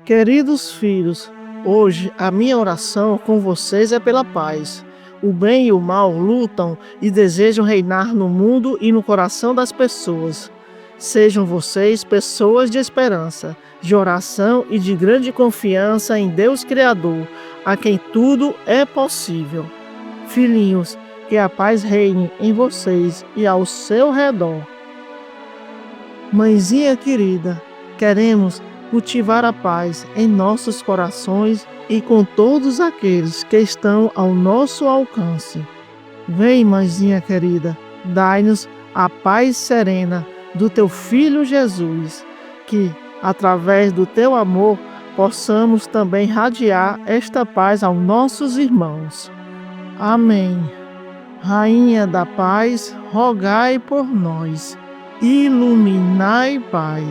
Queridos filhos, hoje a minha oração com vocês é pela paz. O bem e o mal lutam e desejam reinar no mundo e no coração das pessoas. Sejam vocês pessoas de esperança, de oração e de grande confiança em Deus Criador, a quem tudo é possível. Filhinhos, que a paz reine em vocês e ao seu redor. Mãezinha querida, queremos cultivar a paz em nossos corações e com todos aqueles que estão ao nosso alcance. Vem, mãezinha querida, dai-nos a paz serena do teu Filho Jesus, que, através do teu amor, possamos também radiar esta paz aos nossos irmãos. Amém. Rainha da paz, rogai por nós. Iluminai, Pai.